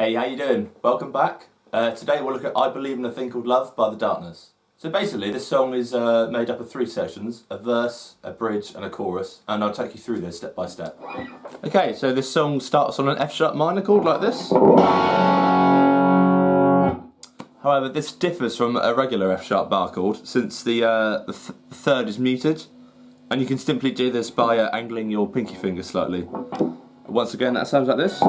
Hey, how you doing? Welcome back. Today we'll look at I Believe in a Thing Called Love by the Darkness. So basically this song is made up of three sections, a verse, a bridge and a chorus, and I'll take you through this step by step. Okay, so this song starts on an F sharp minor chord like this. However, this differs from a regular F sharp bar chord since the third is muted, and you can simply do this by angling your pinky finger slightly. Once again, that sounds like this.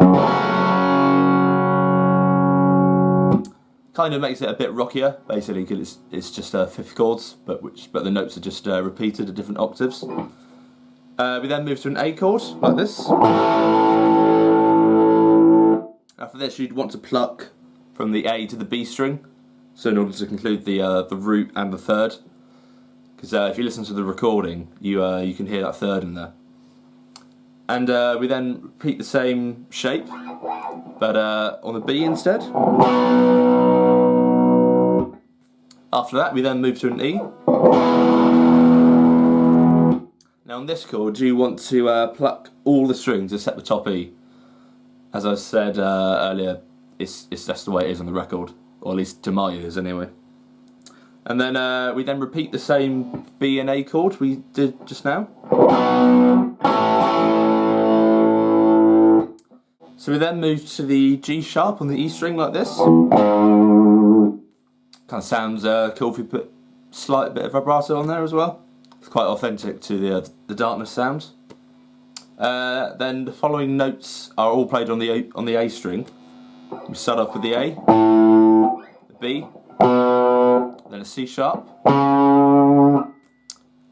Kind of makes it a bit rockier, basically, because it's just fifth chords, but the notes are just repeated at different octaves. We then move to an A chord, like this. After this, you'd want to pluck from the A to the B string, so in order to conclude the root and the third, because if you listen to the recording, you can hear that third in there. And we then repeat the same shape, but on the B instead. After that, we then move to an E. Now on this chord, you want to pluck all the strings except the top E. As I said earlier, that's the way it is on the record, or at least to my ears anyway. And then we then repeat the same B and A chord we did just now. So we then move to the G sharp on the E string like this. Kind of sounds cool if you put a slight bit of vibrato on there as well. It's quite authentic to the Darkness sound. Then the following notes are all played on the A string. We start off with the A, the B, then a C sharp.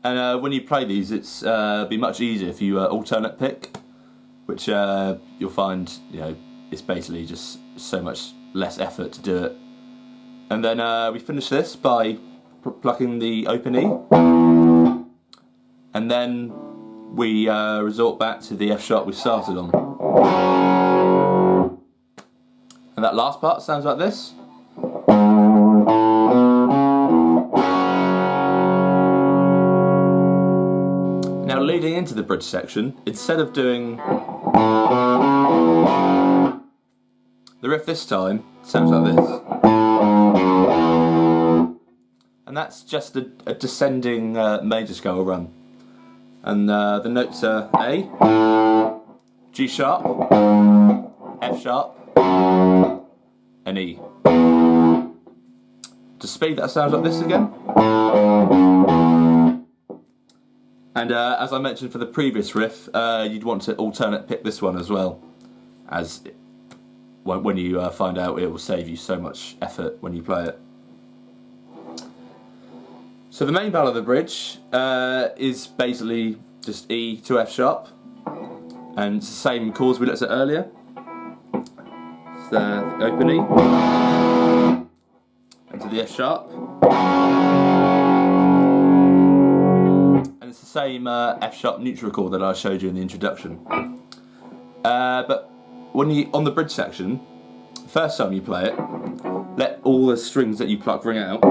And when you play these, it's be much easier if you alternate pick, which you'll find it's basically just so much less effort to do it. And then we finish this by plucking the open E, and then we resort back to the F sharp we started on. And that last part sounds like this. Now leading into the bridge section, instead of doing the riff this time, sounds like this. And that's just a descending major scale run. And the notes are A, G sharp, F sharp, and E. To speed, that sounds like this again. And as I mentioned for the previous riff, you'd want to alternate pick this one as well, as when you find out, it will save you so much effort when you play it. So the main part of the bridge is basically just E to F sharp, and it's the same chords we looked at earlier. It's the open E, into the F sharp, and it's the same F sharp neutral chord that I showed you in the introduction. But when on the bridge section, first time you play it, let all the strings that you pluck ring out.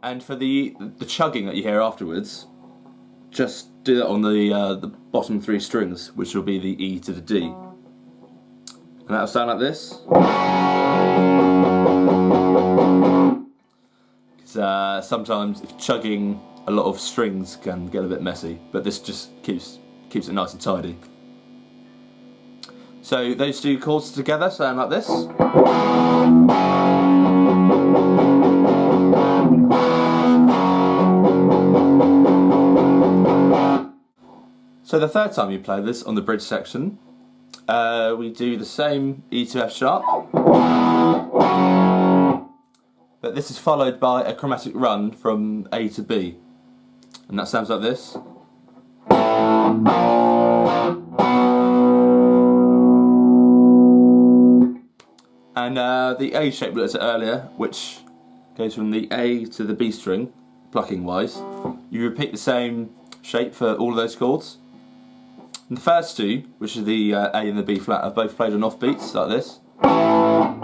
And for the chugging that you hear afterwards, just do that on the bottom three strings, which will be the E to the D. And that'll sound like this. Because sometimes if chugging a lot of strings can get a bit messy, but this just keeps it nice and tidy. So those two chords together sound like this. So the third time you play this on the bridge section, we do the same E to F sharp, but this is followed by a chromatic run from A to B, and that sounds like this. And the A shape we looked at earlier, which goes from the A to the B string, plucking wise, you repeat the same shape for all of those chords. And the first two, which are the A and the B flat, are both played on off beats like this. And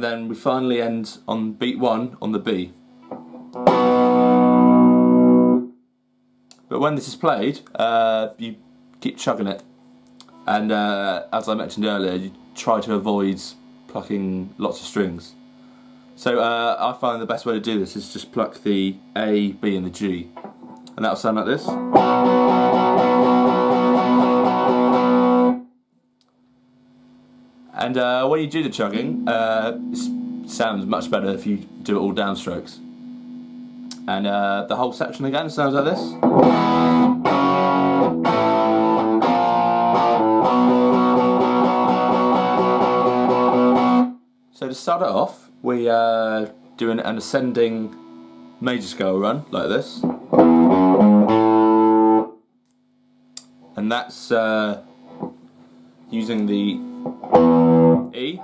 then we finally end on beat 1 on the B. But when this is played, you keep chugging it And as I mentioned earlier, you try to avoid plucking lots of strings. So I find the best way to do this is just pluck the A, B and the G. And that'll sound like this. And when you do the chugging, it sounds much better if you do it all downstrokes. And the whole section again sounds like this. So to start it off, we do an ascending major scale run like this. And that's using the E,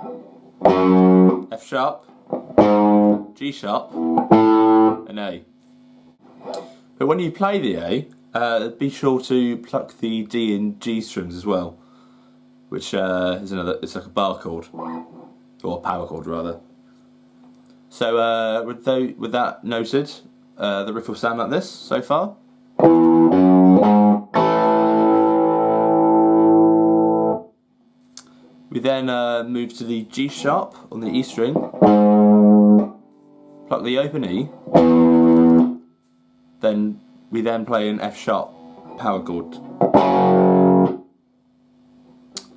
F sharp, G sharp and A. But when you play the A, be sure to pluck the D and G strings as well, which is it's like a bar chord, or a power chord rather. So with that noted, the riff will sound like this so far. We then move to the G sharp on the E string, pluck the open E, then we play an F sharp power chord.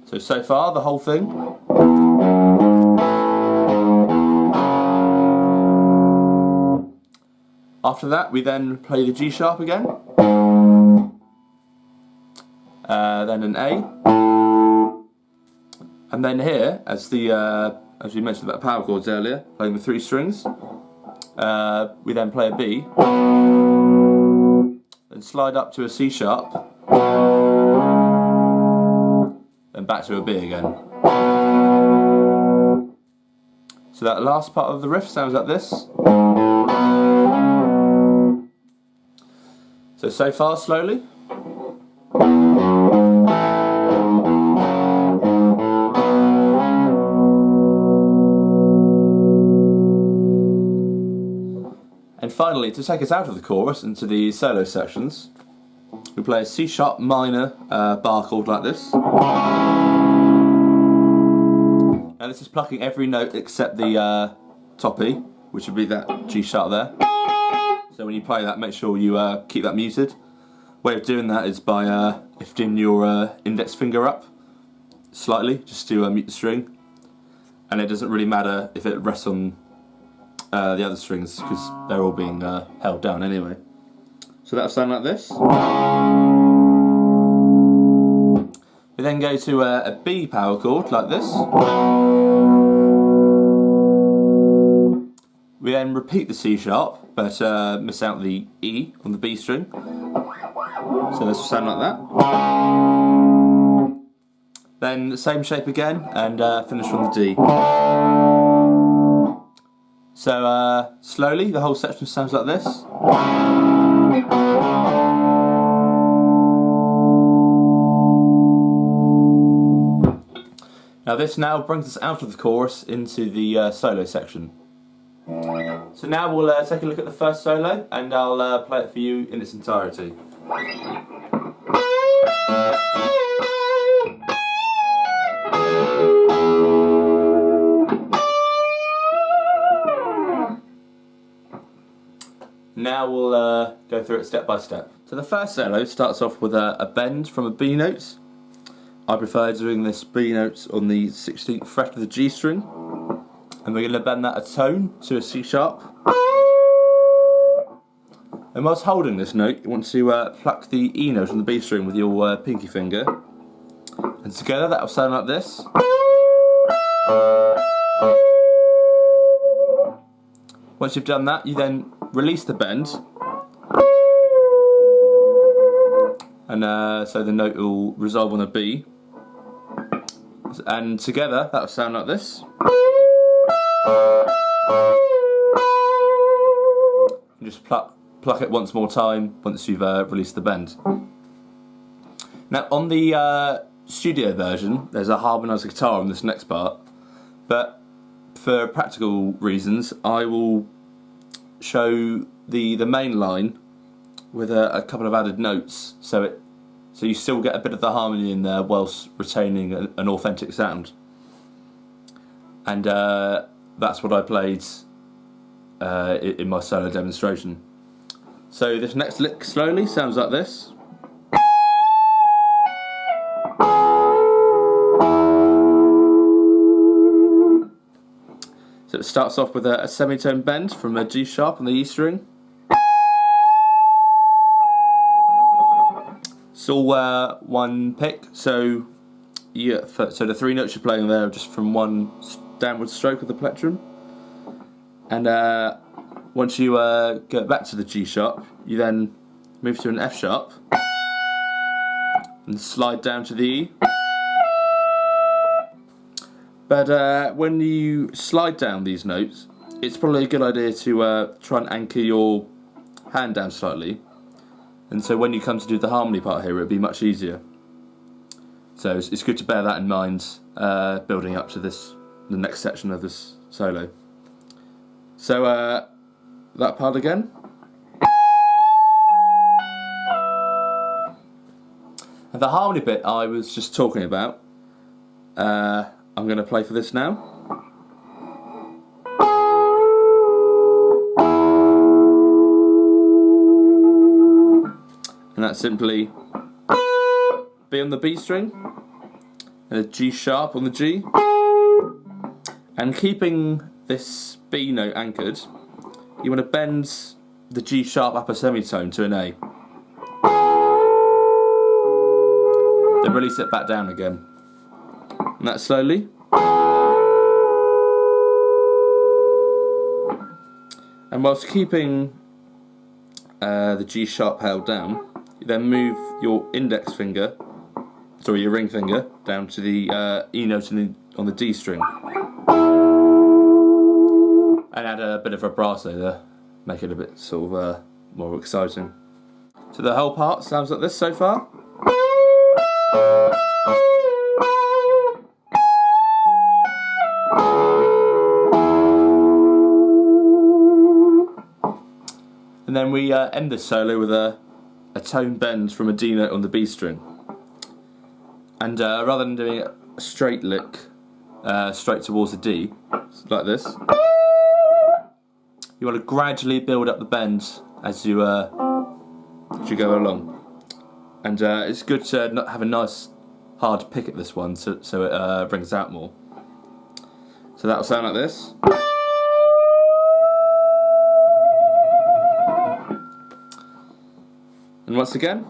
So far the whole thing. After that we then play the G sharp again, then an A. And then here, as we mentioned about power chords earlier, playing the 3 strings, we then play a B, then slide up to a C sharp, then back to a B again. So that last part of the riff sounds like this. So far, slowly. And finally, to take us out of the chorus into the solo sections, we play a C sharp minor bar chord like this. Now this is plucking every note except the top E, which would be that G sharp there. So when you play that, make sure you keep that muted. Way of doing that is by lifting your index finger up slightly, just to mute the string. And it doesn't really matter if it rests on the other strings, because they're all being held down anyway. So that'll sound like this. We then go to a B power chord like this. We then repeat the C sharp, but miss out the E on the B string. So this will sound like that. Then the same shape again, and finish on the D. So slowly, the whole section sounds like this. Now this now brings us out of the chorus into the solo section. So now we'll take a look at the first solo, and I'll play it for you in its entirety. Now we'll go through it step by step. So the first solo starts off with a bend from a B note. I prefer doing this B note on the 16th fret of the G string, and we're going to bend that a tone to a C sharp. And whilst holding this note, you want to pluck the E note on the B string with your pinky finger, and together that will sound like this. Once you've done that, you then release the bend, and so the note will resolve on a B, and together that will sound like this. And just pluck it once more time once you've released the bend. Now on the studio version, there's a harmonizer guitar on this next part, but for practical reasons, I will show the main line with a couple of added notes, so it so you still get a bit of the harmony in there whilst retaining an authentic sound. And that's what I played in my solo demonstration. So this next lick slowly sounds like this. So it starts off with a semitone bend from a G sharp on the E string. It's all one pick, so so the 3 notes you're playing there are just from one downward stroke of the plectrum. And once you go back to the G sharp, you then move to an F sharp and slide down to the E. But when you slide down these notes, it's probably a good idea to try and anchor your hand down slightly. And so when you come to do the harmony part here, it'll be much easier. So it's good to bear that in mind, building up to the next section of this solo. So that part again. And the harmony bit I was just talking about, I'm going to play for this now. And that's simply B on the B string and a G sharp on the G. And keeping this B note anchored, you want to bend the G sharp upper semitone to an A. Then release it back down again. And that slowly. And whilst keeping the G sharp held down, you then move your index finger, sorry, your ring finger, down to the E note on the D string. And add a bit of vibrato there, make it a bit sort of more exciting. So the whole part sounds like this so far. And then we end this solo with a tone bend from a D note on the B string. And rather than doing a straight lick straight towards the D, like this, you want to gradually build up the bend as you go along. And it's good to not have a nice hard pick at this one, so it brings out more. So that'll sound like this. And once again.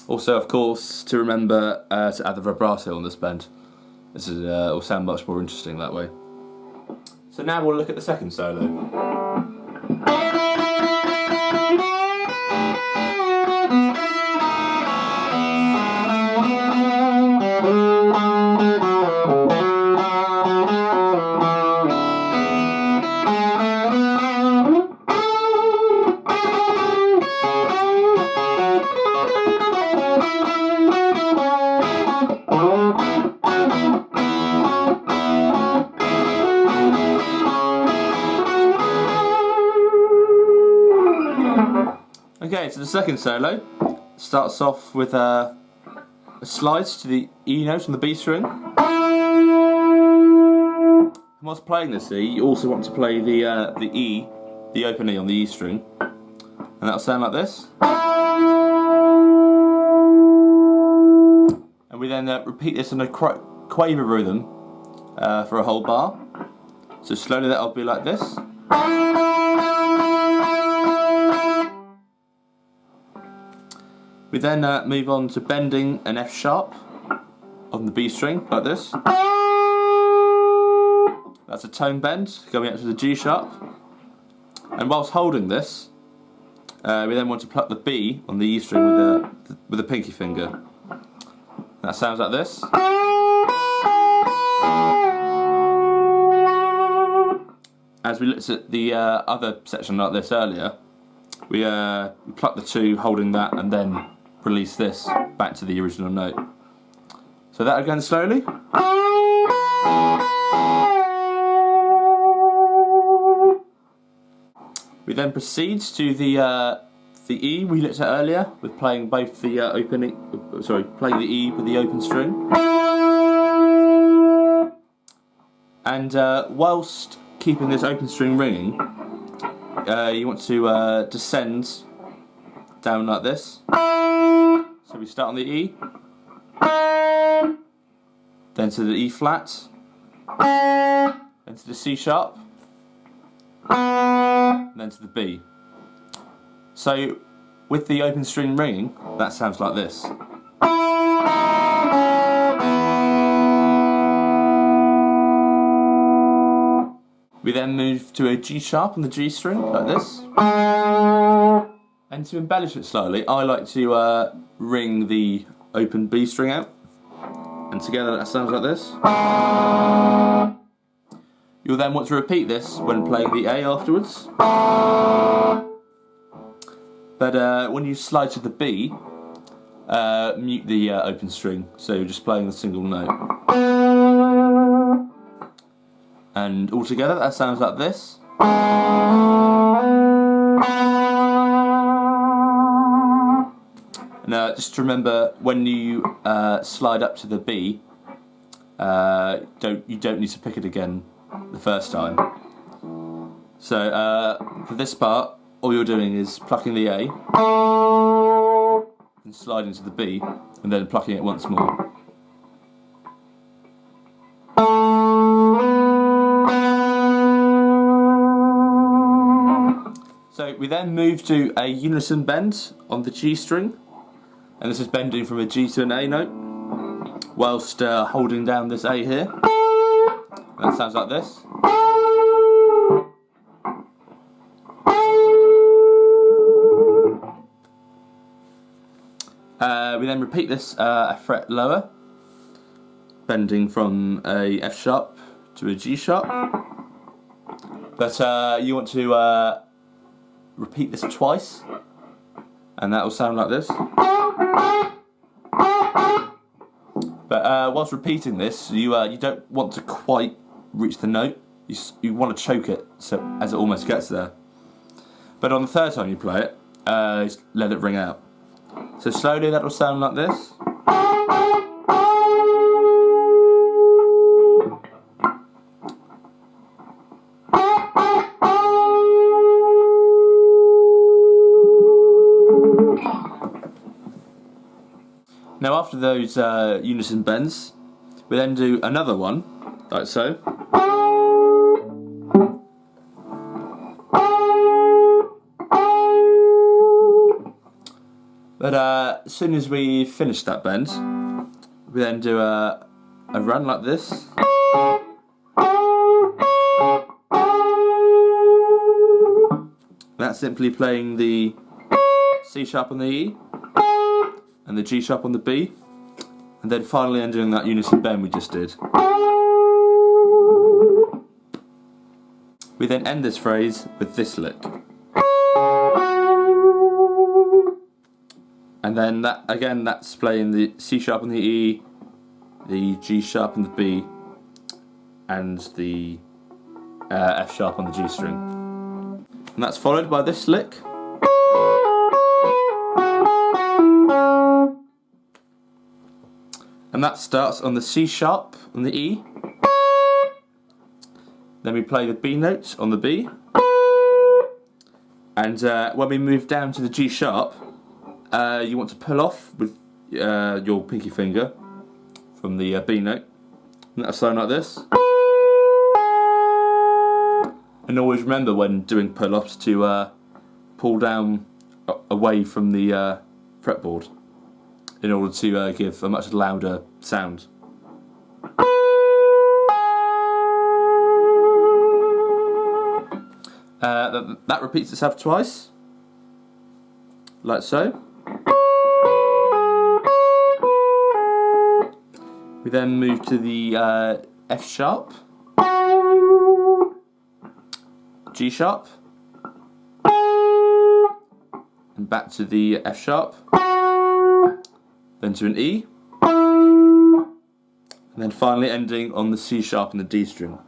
Also, of course, to remember to add the vibrato on this bend. This will sound much more interesting that way. So now we'll look at the second solo. Okay, so the second solo starts off with a slide to the E note on the B string. And whilst playing this E, you also want to play the E, the open E on the E string, and that'll sound like this. And we then repeat this in a quaver rhythm for a whole bar. So slowly that'll be like this. We then move on to bending an F sharp on the B string, like this. That's a tone bend, going up to the G sharp. And whilst holding this, we then want to pluck the B on the E string with the pinky finger. That sounds like this. As we looked at the other section like this earlier, we pluck the two, holding that, and then release this back to the original note. So that again slowly. We then proceed to the E we looked at earlier, with playing both the playing the E with the open string. And whilst keeping this open string ringing, you want to descend down like this. So we start on the E, then to the E flat, then to the C sharp, and then to the B. So with the open string ringing, that sounds like this. We then move to a G sharp on the G string, like this. And to embellish it slightly, I like to ring the open B string out. And together that sounds like this. You'll then want to repeat this when playing the A afterwards. But when you slide to the B, mute the open string, so you're just playing the single note. And altogether that sounds like this. Now, just to remember, when you slide up to the B, you don't need to pick it again the first time. So for this part, all you're doing is plucking the A and sliding to the B, and then plucking it once more. So we then move to a unison bend on the G string, and this is bending from a G to an A note, whilst holding down this A here. And that sounds like this. We then repeat this a fret lower, bending from a F sharp to a G sharp. But you want to repeat this twice, and that will sound like this. But whilst repeating this, you don't want to quite reach the note. You want to choke it so as it almost gets there. But on the third time you play it, just let it ring out. So slowly that will sound like this. Now after those unison bends, we then do another one, like so. But as soon as we finish that bend, we then do a run like this. That's simply playing the C sharp on the E, and the G sharp on the B, and then finally ending that unison bend we just did. We then end this phrase with this lick. And then that again, that's playing the C sharp on the E, the G sharp on the B, and the F sharp on the G string. And that's followed by this lick. And that starts on the C sharp on the E. Then we play the B note on the B. And when we move down to the G sharp, you want to pull off with your pinky finger from the B note. And that'll sound like this. And always remember when doing pull-offs to pull down away from the fretboard in order to give a much louder sound. That repeats itself twice, like so. We then move to the F sharp, G sharp, and back to the F sharp, then to an E, and then finally ending on the C sharp and the D string.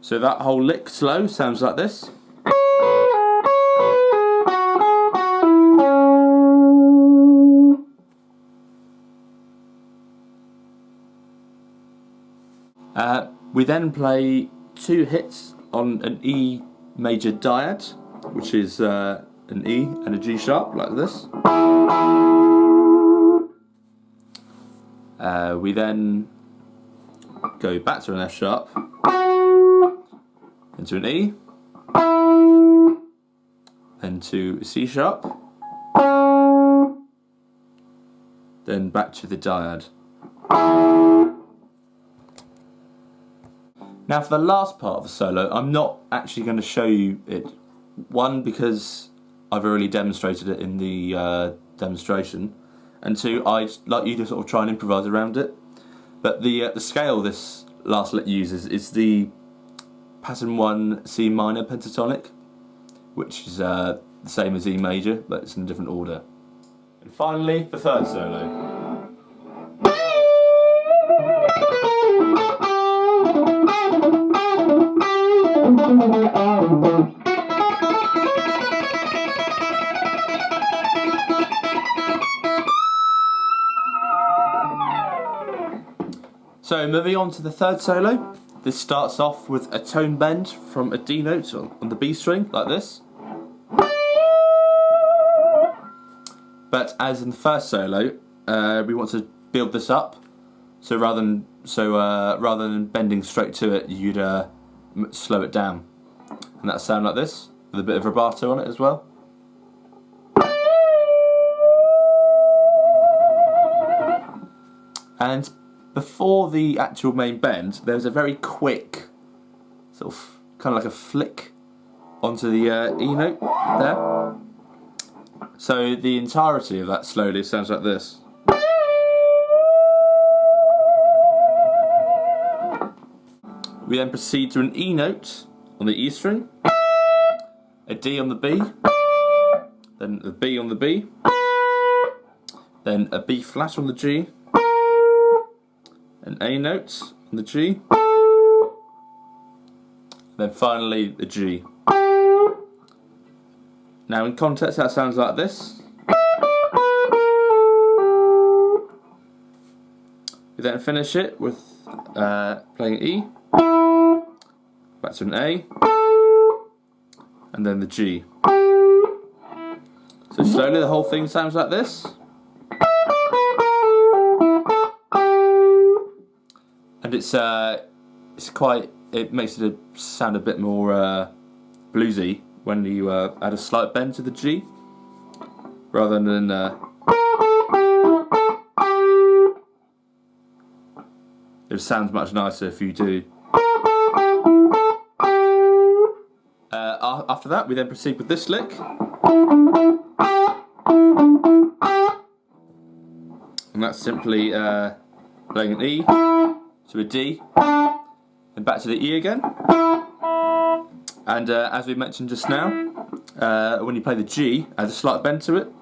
So that whole lick slow sounds like this. We then play 2 hits on an E major dyad, which is an E and a G sharp, like this. We then go back to an F sharp, into an E, then to a C sharp, then back to the dyad. Now for the last part of the solo, I'm not actually going to show you it. One, because I've already demonstrated it in the demonstration, and 2, I'd like you to sort of try and improvise around it. But the scale this last lick uses is the pattern 1 C minor pentatonic, which is the same as E major, but it's in a different order. And finally, the third solo. So moving on to the third solo, this starts off with a tone bend from a D note on the B string, like this. But as in the first solo, we want to build this up. So rather than bending straight to it, you'd slow it down, and that sound like this, with a bit of vibrato on it as well. And before the actual main bend, there's a very quick, sort of, kind of like a flick onto the E note there. So the entirety of that slowly sounds like this. We then proceed to an E note on the E string, a D on the B, then a B on the B, then a B flat on the G, an A note on the G, then finally the G. Now in context that sounds like this. We then finish it with playing E, back to an A, and then the G. So slowly the whole thing sounds like this. And it makes it sound a bit more bluesy when you add a slight bend to the G, rather than it sounds much nicer if you do. After that, we then proceed with this lick, and that's simply playing an E to a D, and back to the E again. And as we mentioned just now, when you play the G, add a slight bend to it.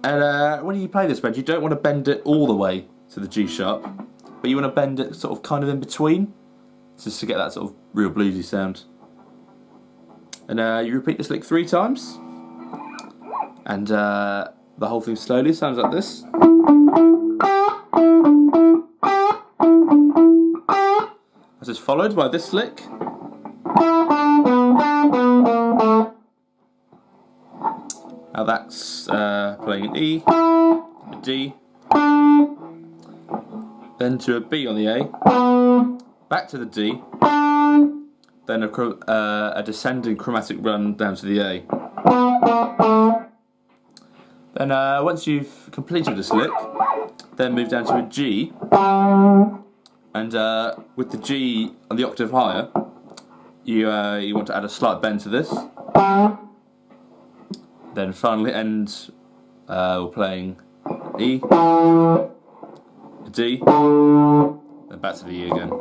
And when you play this bend, you don't want to bend it all the way to the G sharp, but you want to bend it sort of kind of in between, just to get that sort of real bluesy sound. And you repeat this lick 3 times, and the whole thing slowly sounds like this. This is followed by this lick. Now that's playing an E, a D, then to a B on the A, back to the D, then a descending chromatic run down to the A. Then once you've completed this lick, then move down to a G, and with the G on the octave higher, you want to add a slight bend to this. Then finally end we're playing E, a D, then back to the E again.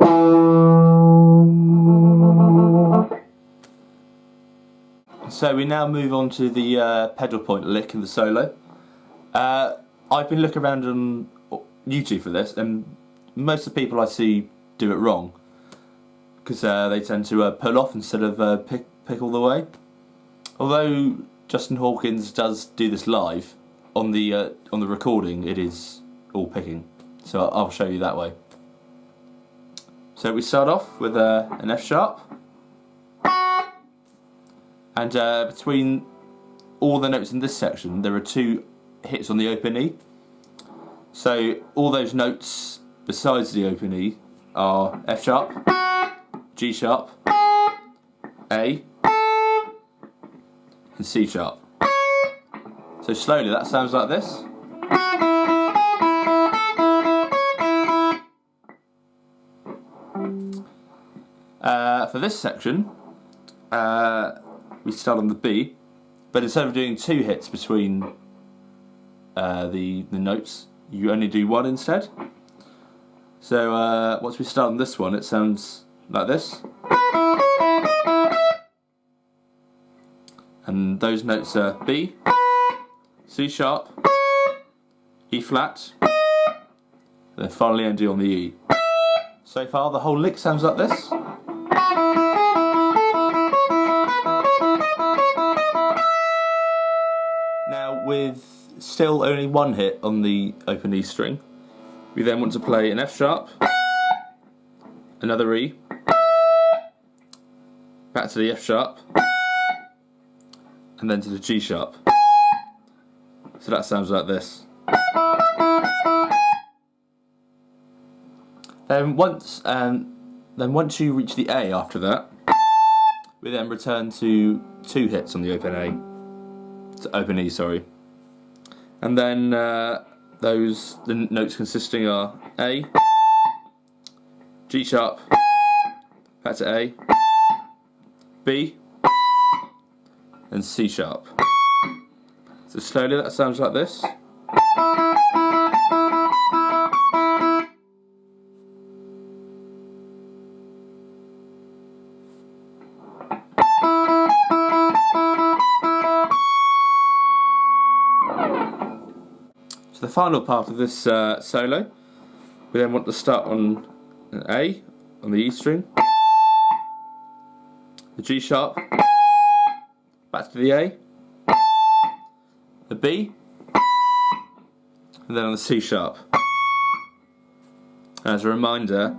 So we now move on to the pedal point lick in the solo. I've been looking around on YouTube for this, and most of the people I see do it wrong. because they tend to pull off instead of pick all the way. Although Justin Hawkins does do this live, on the recording it is all picking. So I'll show you that way. So we start off with an F sharp, and between all the notes in this section there are 2 hits on the open E. So all those notes besides the open E are F sharp, G sharp, A, and C sharp. So slowly that sounds like this. For this section, we start on the B, but instead of doing 2 hits between the notes, you only do 1 instead. So once we start on this one, it sounds like this. And those notes are B, C sharp, E flat, and then finally ending on the E. So far the whole lick sounds like this. Now with still only 1 hit on the open E string, we then want to play an F sharp, another E, back to the F sharp, and then to the G sharp. So that sounds like this. Then once you reach the A after that, we then return to 2 hits on the open E, sorry. And then the notes consisting are A, G sharp, back to A, B, and C sharp. So slowly that sounds like this. So the final part of this solo, we then want to start on an A on the E string, the G sharp, back to the A, the B, and then on the C sharp. As a reminder,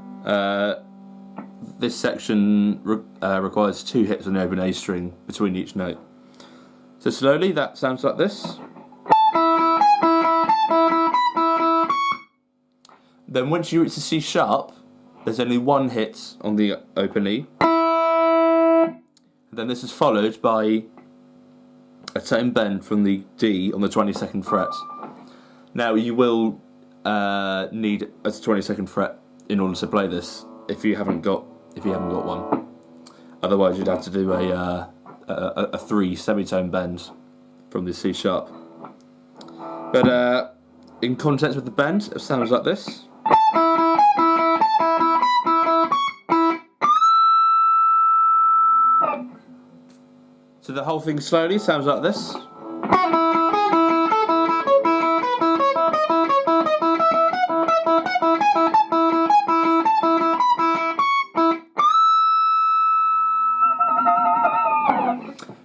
this section requires 2 hits on the open A string between each note. So slowly that sounds like this. Then once you reach the C sharp, there's only 1 hit on the open E. And then this is followed by a tone bend from the D on the 22nd fret. Now you will need a 22nd fret in order to play this if you haven't got one. Otherwise you'd have to do a 3 semitone bend from the C sharp. But in context with the bend, it sounds like this. So the whole thing slowly sounds like this.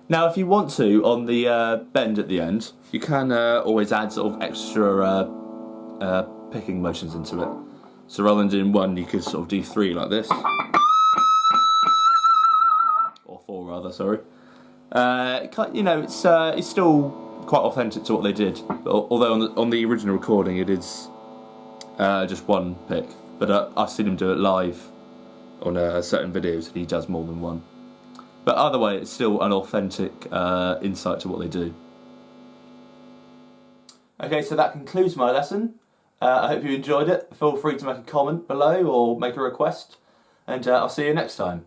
Now if you want to, on the bend at the end, you can always add sort of extra picking motions into it. So rather than doing 1, you could sort of do 3 like this. Or 4 rather, sorry. You know, it's still quite authentic to what they did. Although on the original recording it is just 1 pick. But I've seen him do it live on certain videos and he does more than 1. But either way, it's still an authentic insight to what they do. Okay, so that concludes my lesson. I hope you enjoyed it. Feel free to make a comment below or make a request. And I'll see you next time.